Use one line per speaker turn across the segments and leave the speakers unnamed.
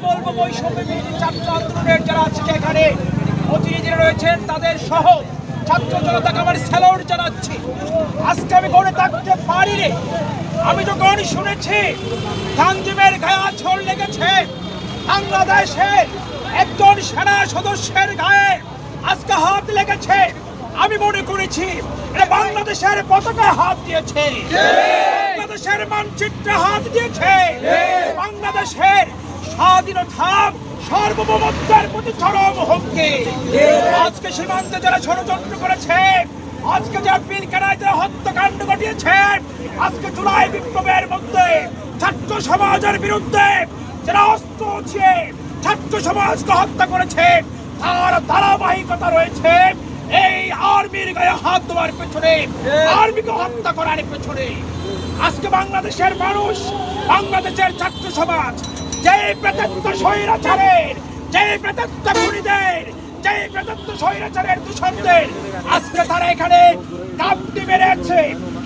বলবো বৈষম্য বিরোধী ছাত্র আন্দোলনের যারা আজকে এখানে প্রতিনিধিরা রয়েছেন তাদের সহ ছাত্র জনতাকে আমার স্যালুট জানাচ্ছি। আজকে আমি গড়ে থাকতে পারি রে, আমি যখন শুনেছি তানজিমের গায়ে আঁচড় লেগেছে, বাংলাদেশের একজন সেনা সদস্যের গায়ে আজকে হাত লেগেছে, আমি মনে করেছি এটা বাংলাদেশের পতাকায় হাত দিয়েছে, বাংলাদেশের মানচিত্রে হাত দিয়েছে, বাংলাদেশের স্বাধীনতা সার্বভৌমত্বের প্রতি চরম হুমকি। আজকে সীমান্তে যারা ষড়যন্ত্র করেছে, আজকে যারা পিলখানায় যারা হত্যাকাণ্ড ঘটিয়েছে, আজকে জুলাই বিপ্লবের মধ্যে ছাত্র সমাজের বিরুদ্ধে যারা অস্ত্র উঠিয়ে ছাত্র সমাজকে হত্যা করেছে, তার ধারাবাহিকতা রয়েছে এই আর্মির গায়ে হাত দেওয়ার পেছনে, আর্মিকে হত্যা করার পেছনে। আজকে বাংলাদেশের মানুষ, বাংলাদেশের ছাত্র সমাজ যে প্রেতাত্ম স্বৈরাচারের, যে প্রেতাত্ম খুনিদের, যে প্রেতাত্ম স্বৈরাচারের দূষণদের আজকে তারা এখানে কাপটি মেরেছে,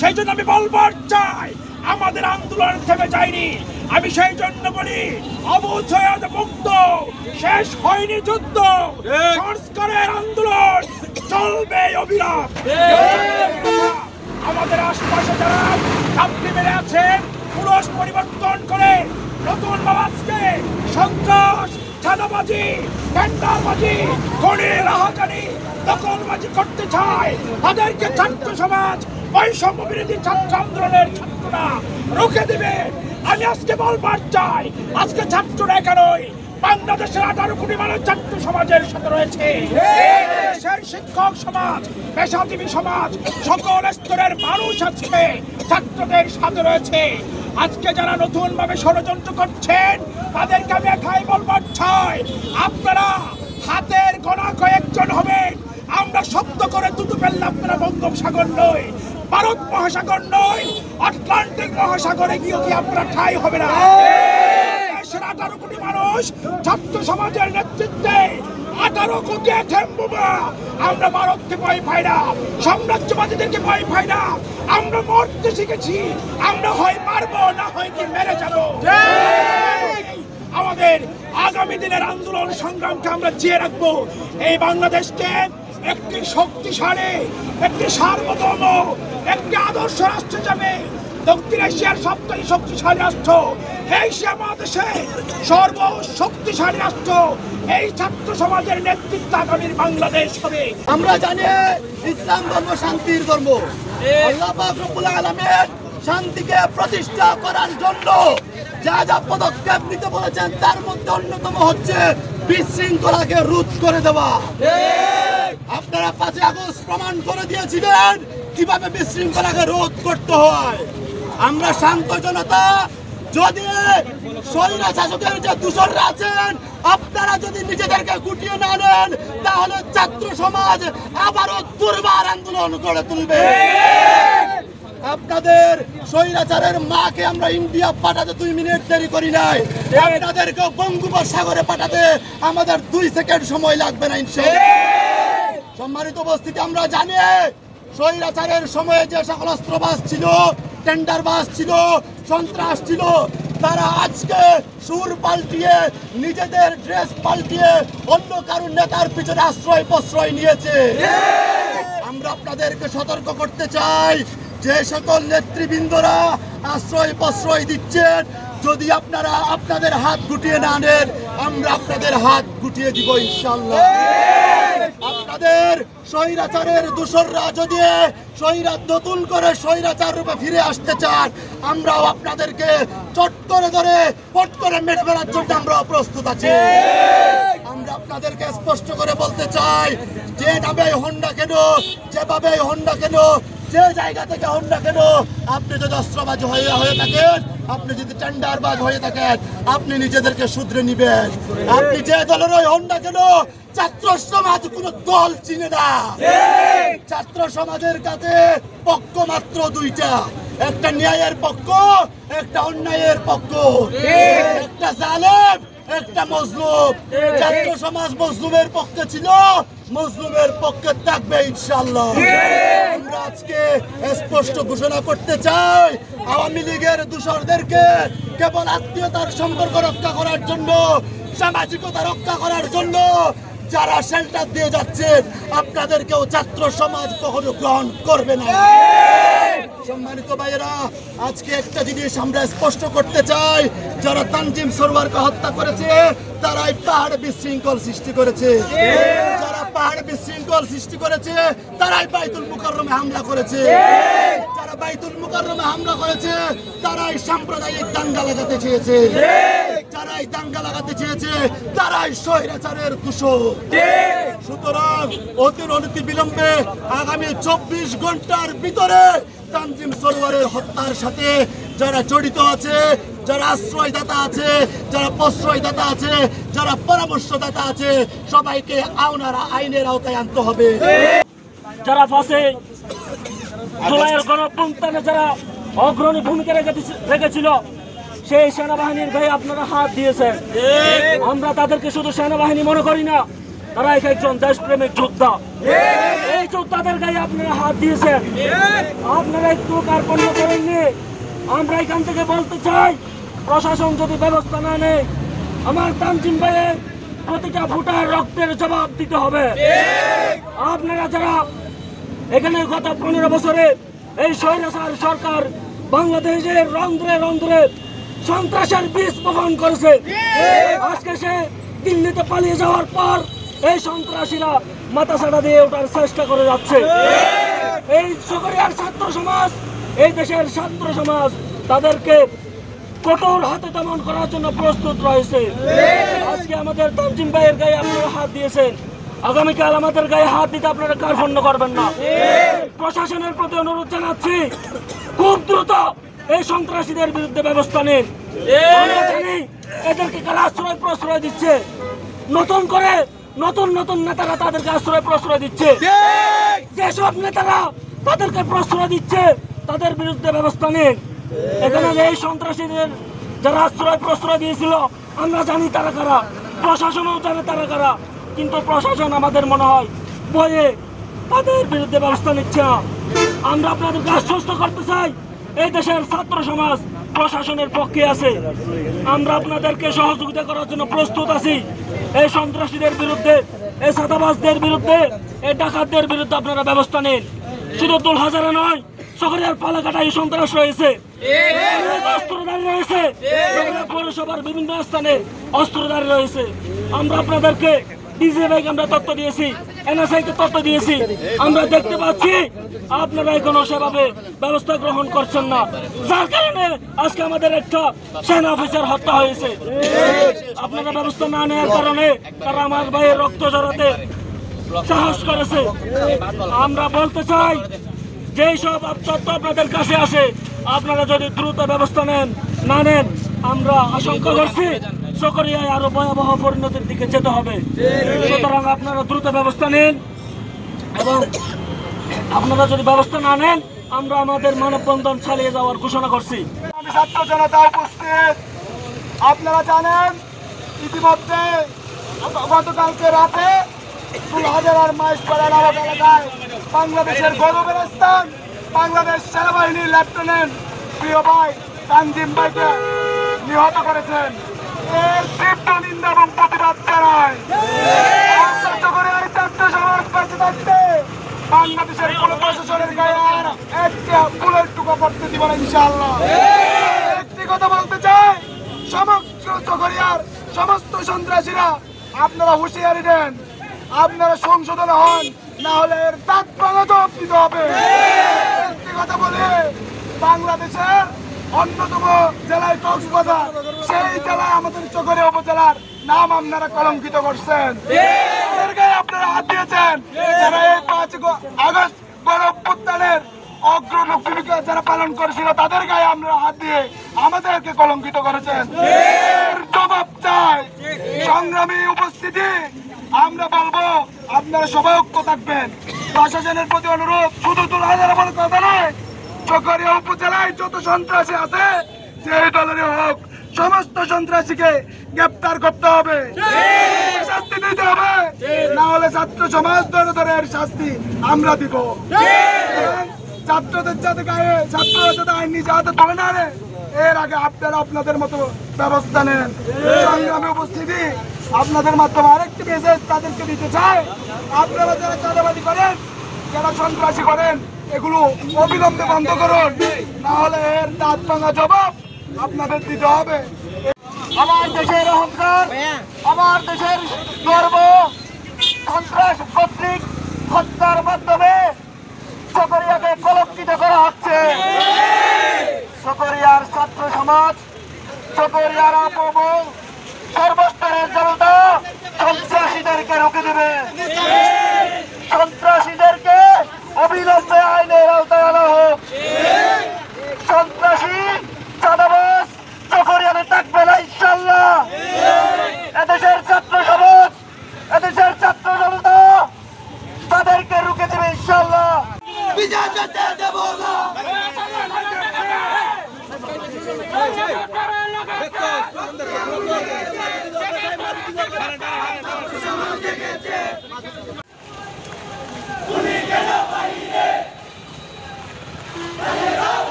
সেই জন্য আমি বলবার চাই আমাদের আন্দোলন থেমে যায়নি। আমি সেই জন্য বলি অবুঝ মুক্ত, শেষ হয়নি যুদ্ধ, সংস্কারের আন্দোলন চলবে অবিরাম। আমাদের আশপাশে যারা কাপটি মেরে আছেন, পুরুষ পরিবর্তন করে নতুন আজকে সন্ত্রাস, চাঁদাবাজি, টেন্ডারবাজি, খনির রাহাজানি, দখলবাজি করতে চায়, তাদেরকে ছাত্র সমাজ বৈষম্য বিরোধী ছাত্র আন্দোলনের ছাত্ররা রুখে দিবে। আমি আজকে বলবার চাই, আজকে ছাত্ররা এখানেই বাংলাদেশের 18 কোটি মানুষ ছাত্র সমাজের সাথে রয়েছে, দেশের শিক্ষক সমাজ, পেশাজীবী সমাজ, সকল স্তরের মানুষ আজকে ছাত্রদের সাথে রয়েছে। আজকে যারা নতুন ভাবে ষড়যন্ত্র করছেন তাদেরকে আমি একাই বলবার চাই, আপনারা হাতের গোনা কয়েকজন হবেন, আমরা শব্দ করে দুটো পেলে আপনারা বঙ্গোপসাগর নয়, ভারত মহাসাগর নয়, আটলান্টিক মহাসাগরে গিয়ে কি আপনারা ঠাঁই হবে না। 18 কোটি মানুষ ছাত্র সমাজের নেতৃত্বে 18 কোটি বোমা, আমরা ভারতকে ভয় পাই না, সাম্রাজ্যবাদীদেরকে ভয় পাই না, আমরা মরতে শিখেছি, আমরা হয় মারবো না হয় কি মেরে যাবো। আমাদের আগামী দিনের আন্দোলন সংগ্রামকে আমরা জিয়ে রাখবো, এই বাংলাদেশকে একটি শক্তিশালী, একটি সার্বভৌম, একটি আদর্শ রাষ্ট্র যাবে। দক্ষিণ এশিয়ার সবচেয়ে শক্তিশালী রাষ্ট্র, এশিয়া মহাদেশে সর্বশক্তিশালী রাষ্ট্র, এই ছাত্র সমাজের নেতৃত্বে আগামীর বাংলাদেশ হবে।
আমরা জানি ইসলাম ধর্ম শান্তির ধর্ম, আল্লাহ পাক রব্বুল আলামিন শান্তিকে প্রতিষ্ঠা করার জন্য যা যা পদক্ষেপ নিতে বলেছেন তার মধ্যে অন্যতম হচ্ছে বিশৃঙ্খলাকে রোধ করে দেওয়া। আপনারা 5 আগস্ট প্রমাণ করে দিয়েছিলেন কিভাবে বিশৃঙ্খলাকে রোধ করতে হয়। আমরা শান্ত জনতা, যদি স্বৈর শাসকের যে দূষণরা আছেন আপনারা যদি নিজেদেরকে গুটিয়ে না নেন, তাহলে ছাত্র সমাজ আবারও দুর্বার আন্দোলন গড়ে তুলবে। আপনাদের স্বৈরাচারের মাকে আমরা ইন্ডিয়া পাঠাতে 2 মিনিট দেরি করি নাই, আপনাদেরকে বঙ্গোপসাগরে পাঠাতে আমাদের 2 সেকেন্ড সময় লাগবে না ইনশাআল্লাহ। সম্মানিত উপস্থিতি, আমরা জানি স্বৈরাচারের সময়ে যে সকল অস্ত্রবাজ ছিল, টেন্ডারবাজ ছিল, সন্ত্রাস ছিল, তারা আজকে সুর পাল্টিয়ে নিজেদের ড্রেস পাল্টিয়ে অন্য কারো নেতার পিছনে আশ্রয় প্রশ্রয় নিয়েছে। আমরা আপনাদেরকে সতর্ক করতে চাই, যে সকল নেতৃবৃন্দরা আশ্রয় প্রশ্রয় দিচ্ছেন, যদি আপনারা আপনাদের হাত গুটিয়ে না নেন, আমরা আপনাদের হাত গুটিয়ে দিব ইনশাআল্লাহ। আপনাদের স্বৈরাচারের দূষণরা যদি নতুন করে স্বৈরাচার রূপে ফিরে আসতে চান, আমরাও আপনাদেরকে চট করে ধরে পট করে মেরে ফেলার জন্য আমরা প্রস্তুত আছি। আমরা আপনাদেরকে স্পষ্ট করে বলতে চাই, যে নামে হন না কেন, যেভাবে হন না কেন, যে জায়গা থেকে হন না কেন, আপনি যদি অস্ত্রবাজ হয়ে থাকেন, আপনি যদি টেন্ডারবাজ হয়ে থাকেন, আপনি নিজেদেরকে শুধরে নিবেন। আপনি যে দলেরই হন না কেন, ছাত্র সমাজ কোন দল চিনে না। ছাত্র সমাজের কাছে পক্ষ মাত্র 2টা, একটা ন্যায়ের পক্ষ, একটা অন্যায়ের পক্ষ, একটা জালেম, একটা মজলুম। ছাত্র সমাজ মজলুমের পক্ষে ছিল, মজলুমের পক্ষে থাকবে ইনশাআল্লাহ। আমরা আজকে স্পষ্ট ঘোষণা করতে চাই, আওয়ামী লীগের দূষরদেরকে কেবল আত্মীয়তার সম্পর্ক রক্ষা করার জন্য সামাজিকতা রক্ষা করার জন্য যারা শেল্টার দিয়ে যাচ্ছেন আপনাদেরকেও ছাত্র সমাজ কখনো গ্রহণ করবে না। সম্মানিত ভাইয়েরা, আজকে একটা জিনিস আমরা স্পষ্ট করতে চাই, যারা তানজিম সরওয়ারকে হত্যা করেছে তারাই পাহাড় বিশৃঙ্খল সৃষ্টি করেছে। যারা পাহাড় বিশৃঙ্খল সৃষ্টি করেছে তারাই বাইতুল মুকাররমে হামলা করেছে। যারা বাইতুল মুকাররমে হামলা করেছে তারাই সাম্প্রদায়িক দাঙ্গা লাগাতে চেয়েছে। যারাই দাঙ্গা লাগাতে চেয়েছে তারাই স্বৈরাচারের দূষণ। সুতরাং অতি বিলম্বে আগামী 24 ঘন্টার ভিতরে তানজিম সরওয়ারের হত্যার সাথে যারা জড়িত আছে, যারা আশ্রয়দাতা আছে, যারা প্রশ্রয়দাতা আছে, যারা পরামর্শদাতা আছে, সবাইকে আইনের আওতায় আনতে হবে।
যারা ফাঁসে জুলাইয়ের গণঅভ্যুত্থানে যারা অগ্রণী ভূমিকা রেখেছিল সেই সেনাবাহিনীর গায়ে আপনারা হাত দিয়েছেন। আমরা তাদেরকে শুধু সেনাবাহিনী মনে করি না, তারা একজন দেশপ্রেমিক যোদ্ধা। এই যোদ্ধাদের গায়ে আপনারা হাত দিয়েছেন, আপনারা একটু কার্পণ্য করেননি। আমরা এখান থেকে বলতে চাই, প্রশাসন যদি ব্যবস্থা না নেয়, আমার তানজিম ভাইয়ের প্রতিটা ভোটার রক্তের জবাব দিতে হবে। আপনারা যারা এখানে গত 15 বছরে এই স্বৈরাচার সরকার বাংলাদেশের রন্ধ্রে রন্ধ্রে সন্ত্রাসের বীজ বপন করেছে, আজকে সে দিল্লিতে পালিয়ে যাওয়ার পর এই সন্ত্রাসীরা মাথা ছাড়া দিয়ে ওঠার চেষ্টা করে যাচ্ছে। এই চকরিয়ার ছাত্র সমাজ, এই দেশের ছাত্র সমাজ তাদেরকে কঠোর হাতে দমন করার জন্য প্রস্তুত রয়েছে। আজকে আমাদের তানজিম ভাইয়ের গায়ে আপনারা হাত দিয়েছেন, আগামীকাল আমাদের গায়ে হাত দিতে আপনারা কার্পণ্য করবেন না। প্রশাসনের প্রতি অনুরোধ জানাচ্ছি, খুব দ্রুত এই সন্ত্রাসীদের বিরুদ্ধে ব্যবস্থা নিন। আমরা জানি এদেরকে কারা আশ্রয় প্রশ্রয় দিচ্ছে, নতুন করে নতুন নতুন নেতারা তাদেরকে আশ্রয় প্রশ্রয় দিচ্ছে। যেসব নেতারা তাদেরকে প্রশ্রয় দিচ্ছে তাদের বিরুদ্ধে ব্যবস্থা নিন। এখানে এই সন্ত্রাসীদের যারা আশ্রয় প্রশ্রয় দিয়েছিল আমরা জানি তারা কারা, প্রশাসনও জানে তারা কারা, কিন্তু প্রশাসন আমাদের মনে হয় ভয়ে তাদের বিরুদ্ধে ব্যবস্থা নিচ্ছে না। আমরা আপনাদেরকে আশ্বস্ত করতে চাই, এই দেশের ছাত্র সমাজ প্রশাসনের পক্ষে আছে, আমরা আপনাদেরকে সহযোগিতা করার জন্য প্রস্তুত আছি। এই সন্ত্রাসীদের বিরুদ্ধে, এই ছাতাবাজদের বিরুদ্ধে, এই ডাকাতদের বিরুদ্ধে আপনারা ব্যবস্থা নিন। শুধু দুলহাজারে নয়, চকরিয়ার পালাকাটায় সন্ত্রাস রয়েছে, অস্ত্রধারী রয়েছে, পৌরসভার বিভিন্ন স্থানে অস্ত্রধারী রয়েছে। আমরা আপনাদেরকে ডিজি ভাইকে আমরা তথ্য দিয়েছি, এনএসআইকে তথ্য দিয়েছি, আমরা দেখতে পাচ্ছি আপনারা এখনো সেভাবে ব্যবস্থা গ্রহণ করছেন না, যার কারণে আজকে আমাদের একটা সেনা অফিসার হত্যা হয়েছে। আপনারা ব্যবস্থা না নেওয়ার কারণে তারা আমার ভাইয়ের রক্ত ঝরাতে সাহস করেছে। আমরা বলতে চাই, যেই সব তথ্য আপনাদের কাছে আসে আপনারা যদি দ্রুত ব্যবস্থা না নেন, আমরা আশঙ্কা করছি চকরিয়ায় আরো ভয়াবহ পরিণতির দিকে যেতে হবে। সুতরাং আপনারা দ্রুত ব্যবস্থা নিন, এবং আপনারা যদি ব্যবস্থা না নেন আমরা আমাদের মানববন্ধন চালিয়ে যাওয়ার ঘোষণা করছি।
ছাত্র জনতা উপস্থিত, আপনারা জানেন ইতিমধ্যে গতকালকে রাতে ফুলহাজার মাইজপাড়া নামক এলাকায় বাংলাদেশের গৌরবের স্থান বাংলাদেশ সেনাবাহিনীর লেফটেন্যান্ট প্রিয় ভাই তানজিম ভাইকে নিহত করেছেন। এর তীব্র নিন্দা এবং প্রতিবাদ জানায়। ছাত্র সমাজ বেঁচে থাকতে বাংলাদেশের কোন প্রশাসনের গায়ে আর একটা ফুলের টুকা পড়তে দিব না ইনশাআল্লাহ। একটি কথা বলতে চাই, সমগ্র চকরিয়ার সমস্ত সন্ত্রাসীরা আপনারা হুঁশিয়ারি দেন, আপনারা সংশোধন হন, না হলে এর দাঁত ভাঙা জবাব দিতে হবে। একটি কথা বলে, বাংলাদেশের অন্যতম জেলায় কক্সবাজার, সেই জেলায় আমাদের চকরিয়া উপজেলার নাম আপনারা কলঙ্কিত করছেন, আপনারা হাত দিয়েছেন। যারা এই 5 আগস্ট গণঅভ্যুত্থানের অগ্রণী ভূমিকা যারা পালন করেছিল তাদের গায়ে আপনারা হাত দিয়ে আমাদেরকে কলঙ্কিত করেছেন। এর জবাব চাই। সংগ্রামী উপস্থিতি, আমরা বলবো আপনারা সবাই ঐক্য থাকবেন। প্রশাসনের প্রতি অনুরোধ, শুধু দুলহাজারে বলে কথা নয়, চকরিয়া উপজেলায় যত সন্ত্রাসী আছে যে দলেরই হোক, সমস্ত সন্ত্রাসীকে গ্রেপ্তার করতে হবে, শাস্তি দিতে হবে, না হলে ছাত্র সমাজ ধরে ধরে এর শাস্তি আমরা দিব। ছাত্রদের যাতে গায়ে ছাত্ররা যাতে আইন নিজে হাতে তুলে না রে, এর আগে আপনারা আপনাদের মতো ব্যবস্থা নেন। সংগ্রামে উপস্থিতি আপনাদের মাধ্যমে আরেকটি মেসেজ তাদেরকে দিতে চাই, আপনারা যারা চাঁদাবাজি করেন, যারা সন্ত্রাসী করেন, এগুলো অবিলম্বে বন্ধ করুন, না হলে এর দাঁত ভাঙা জবাব আপনাদের দিতে হবে। আমার দেশের অহংকার, আমার দেশের গর্ব সন্ত্রাস কর্তৃক হত্যার মাধ্যমে চকরিয়াকে কলঙ্কিত করা হচ্ছে। চকরিয়ার ছাত্র সমাজ, চকরিয়ার আপমন সর্বস্তরের জনতা সন্ত্রাসীদেরকে রুখে দেবে, সন্ত্রাসীদেরকে অবিলম্বে আইনের আওতায় আনা হোক। সন্ত্রাসী চাঁদাবাজ চকরিয়াতে থাকবে না ইনশাল্লাহ। এদেশের ছাত্র সমাজ, এদেশের ছাত্র জনতা তাদেরকে রুখে দেবে ইনশাল্লাহ। বিজয় যেতে দেব না।